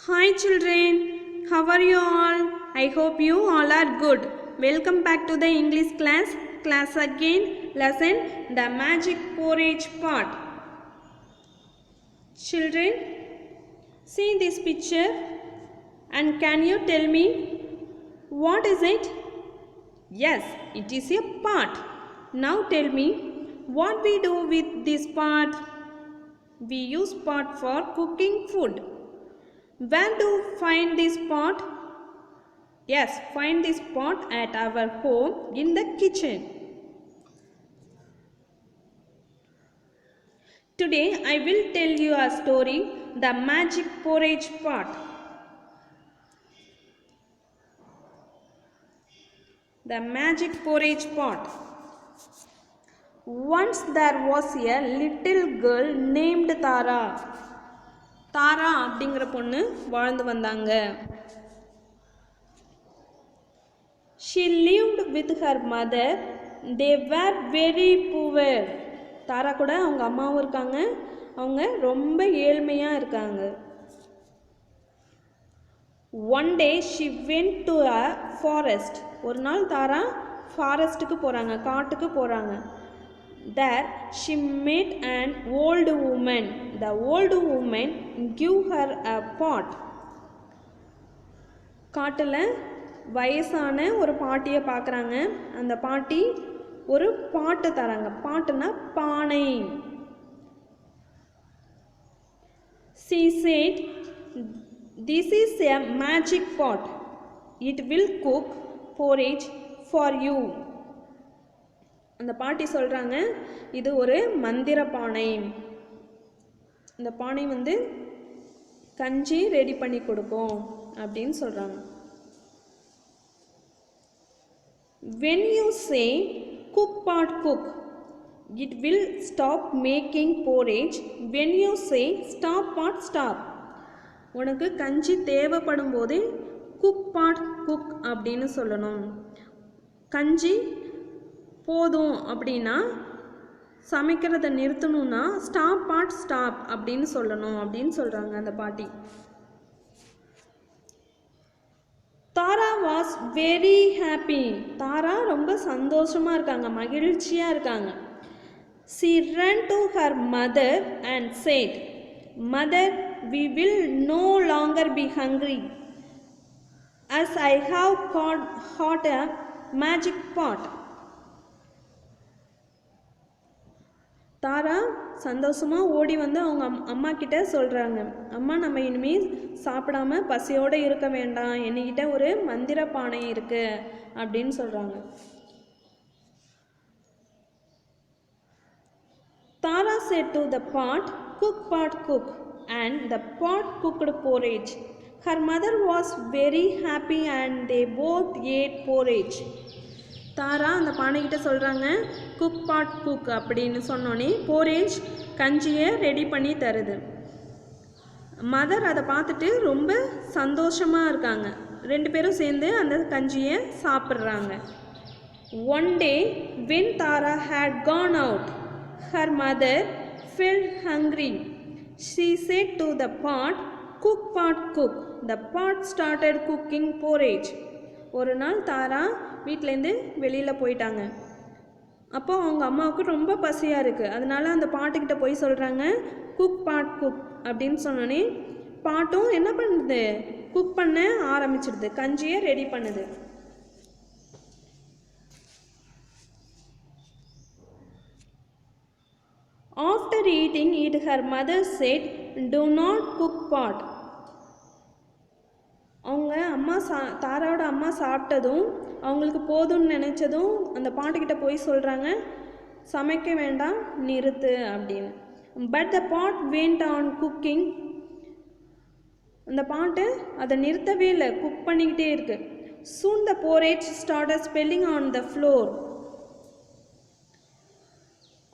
Hi children, how are you all? I hope you all are good. Welcome back to the English class again, lesson the magic porridge pot. Children, see this picture and can you tell me what is it? Yes, it is a pot. Now tell me what we do with this pot. We use pot for cooking food. Where do you find this pot? Yes, find this pot at our home in the kitchen. Today I will tell you a story, the magic porridge pot. The magic porridge pot. Once there was a little girl named Tara. தாரா அப்படிங்கிற பொண்ணு வாழ்ந்து வந்தாங்க. She lived with her mother. They were very poor. தாரா கூட அவங்க அம்மாவும் இருக்காங்க. அவங்க ரொம்ப ஏழ்மையா இருக்காங்க. One day she went to a forest. ஒரு நாள் தாரா ஃபாரஸ்ட்டுக்கு போறாங்க, காட்டுக்கு போறாங்க. There she met an old woman. The old woman gave her a pot. காட்டுல வயசான ஒரு பாட்டியை பார்க்குறாங்க. அந்த பாட்டி ஒரு பாட்டு தராங்க. பாட்டுனா பானை. She said, "This is a magic pot. It will cook porridge for you." அந்த பாட்டி சொல்கிறாங்க, இது ஒரு மந்திர பானை. இந்த பானை கஞ்சி ரெடி பண்ணி கொடுக்கும் அப்படின்னு சொல்கிறாங்க. When you say cook pot cook, it will stop making porridge. When you say stop pot stop, உனக்கு கஞ்சி தேவைப்படும் போது cook pot cook அப்படின்னு சொல்லணும். கஞ்சி போதும் அப்படின்னா சமைக்கிறத நிறுத்தணும்னா ஸ்டாப் பாட் ஸ்டாப் அப்படின்னு சொல்லணும் அப்படின்னு சொல்கிறாங்க அந்த பாட்டி. தாரா வாஸ் வெரி ஹாப்பி. தாரா ரொம்ப சந்தோஷமாக இருக்காங்க, மகிழ்ச்சியாக இருக்காங்க. She ran to her mother and said, "Mother, we will no longer be hungry as I have caught a magic pot." தாரா சந்தோஷமாக ஓடி அவங்க அம்மா கிட்ட சொல்கிறாங்க, அம்மா நம்ம இனிமேல் சாப்பிடாம பசியோடு இருக்க வேண்டாம், என்கிட்ட ஒரு மந்திர பானை இருக்கு அப்படின்னு சொல்கிறாங்க. தாரா said to the pot, "Cook pot cook," and the pot cooked porridge. Her mother was very happy and they both ate porridge. தாரா அந்த பானைக்கிட்ட சொல்கிறாங்க, குக் பாட் குக் அப்படின்னு சொன்னோன்னே போரேஜ் கஞ்சியை ரெடி பண்ணி தருது. மதர் அதை பார்த்துட்டு ரொம்ப சந்தோஷமாக இருக்காங்க. ரெண்டு பேரும் சேர்ந்து அந்த கஞ்சியை சாப்பிட்றாங்க. One day when Tara had gone out, her mother felt hungry. She said to the pot, "Cook pot cook." The pot started cooking porridge. ஒரு நாள் தாரா வீட்டிலேருந்து வெளியில் போயிட்டாங்க. அப்போ அவங்க அம்மாவுக்கு ரொம்ப பசியாக இருக்குது. அதனால அந்த பாட்டுக்கிட்ட போய் சொல்கிறாங்க, குக் பாட் குக் அப்படின்னு சொன்னோன்னே பாட்டும் என்ன பண்ணுது, குக் பண்ண ஆரம்பிச்சிடுது, கஞ்சியை ரெடி பண்ணுது. After eating it, her mother said, "Do not cook pot." அவங்க அம்மா தாராவோட அம்மா சாப்பிட்டதும் அவங்களுக்கு போதும்னு நினச்சதும் அந்த பாட்டுக்கிட்ட போய் சொல்கிறாங்க, சமைக்க வேண்டாம் நிறுத்து அப்படின்னு. But the pot went on cooking. அந்த பாட்டு அதை நிறுத்தவே இல்லை, குக் பண்ணிக்கிட்டே இருக்கு. Soon the porridge started spilling on the floor.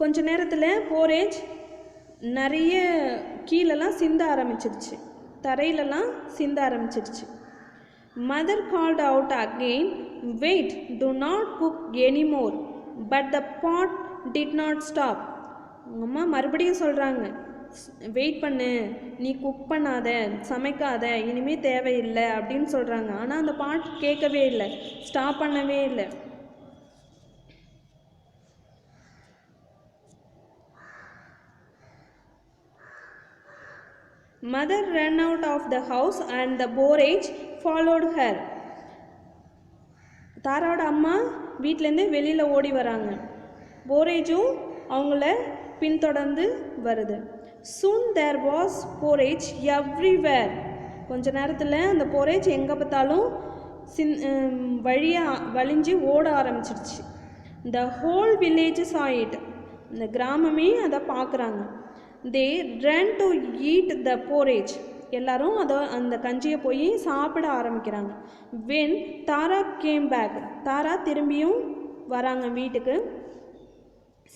கொஞ்ச நேரத்தில் போரேஜ் நிறைய கீழெல்லாம் சிந்த ஆரம்பிச்சிருச்சு, தரையிலலாம் சிந்த ஆரம்பிச்சிருச்சு. Mother called out again, "Wait, do not cook anymore." But the pot did not stop. அம்மா மறுபடியும் சொல்கிறாங்க, வெயிட் பண்ணு, நீ குக் பண்ணாத, சமைக்காத, இனிமேல் தேவையில்லை அப்படின்னு சொல்கிறாங்க. ஆனால் அந்த பாட் கேட்கவே இல்லை, ஸ்டாப் பண்ணவே இல்லை. Mother ran out of the house and the porridge followed her. தாராவோட அம்மா வீட்டிலேருந்து வெளியில் ஓடி வராங்க. போரேஜும் அவங்கள பின்தொடர்ந்து வருது. Soon there was porridge everywhere. கொஞ்ச நேரத்தில் அந்த போரேஜ் எங்கே பார்த்தாலும் வழிஞ்சு ஓட ஆரம்பிச்சிடுச்சு. The whole village saw it. இந்த கிராமமே அதை பார்க்குறாங்க. They ran to eat the porridge. எல்லாரும் அந்த கஞ்சியை போய் சாப்பிட ஆரம்பிக்கிறாங்க. When Tara came back, தாரா திரும்பியும் வராங்க வீட்டுக்கு.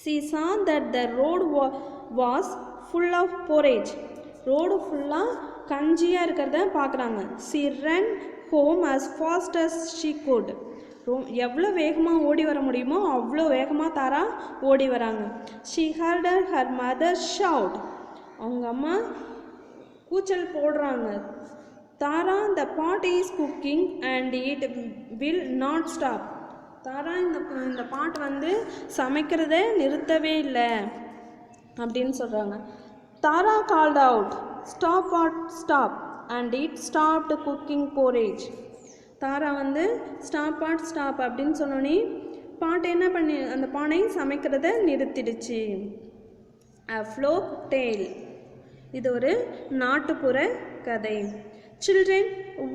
She saw that the road was full of porridge. Road ஃபுல்லாக கஞ்சியாக இருக்கிறத பார்க்குறாங்க. She ran home as fast as she could. எவ்வளோ வேகமாக ஓடி வர முடியுமோ அவ்வளோ வேகமாக தாரா ஓடி வராங்க. She heard her mother shout. அவங்க அம்மா கூச்சல் போடுறாங்க. தாரா, the pot is cooking and it will not stop. தாரா, இந்த பாட் சமைக்கிறத நிறுத்தவே இல்லை அப்படின்னு சொல்கிறாங்க. தாரா called out, stop pot, stop, and it stopped cooking porridge. Tara stop pot stop அப்படின்னு சொன்னோன்னே பாட்டு என்ன பண்ணி அந்த பானை சமைக்கிறத நிறுத்திடுச்சு. A folk tale. இது ஒரு நாட்டுப்புற கதை. Children,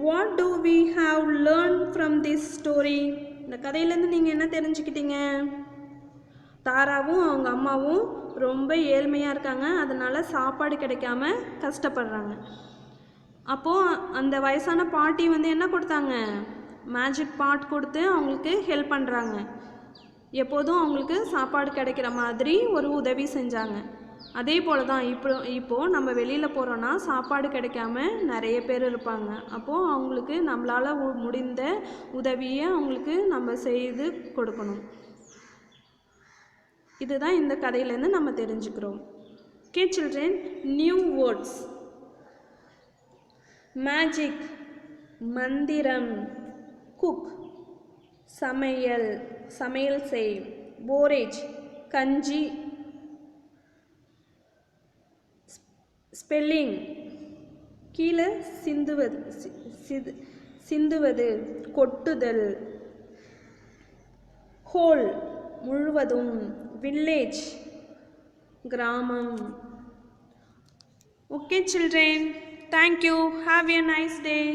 what do we have learned from this story? இந்த கதையிலேருந்து நீங்கள் என்ன தெரிஞ்சுக்கிட்டீங்க? தாராவும் அவங்க அம்மாவும் ரொம்ப ஏழ்மையாக இருக்காங்க, அதனால் சாப்பாடு கிடைக்காம கஷ்டப்படுறாங்க. அப்போது அந்த வயசான பாட்டி என்ன கொடுத்தாங்க? மேஜிக் பாட் கொடுத்து அவங்களுக்கு ஹெல்ப் பண்ணுறாங்க. எப்போதும் அவங்களுக்கு சாப்பாடு கிடைக்கிற மாதிரி ஒரு உதவி செஞ்சாங்க. அதே போல் தான் இப்போது நம்ம வெளியில் போகிறோன்னா சாப்பாடு கிடைக்காம நிறைய பேர் இருப்பாங்க. அப்போது அவங்களுக்கு நம்மளால் முடிந்த உதவியை அவங்களுக்கு நம்ம செய்து கொடுக்கணும். இதுதான் இந்த கதையிலேருந்து நம்ம தெரிஞ்சுக்கிறோம். Okay children, new words. Magic, மந்திரம். குக், சமையல் செய். போரேஜ், கஞ்சி. ஸ்பெல்லிங், கீழே சிந்துவது, கொட்டுதல். ஹோல், முழுவதும். வில்லேஜ், கிராமம். Okay children, thank you. Have a nice day.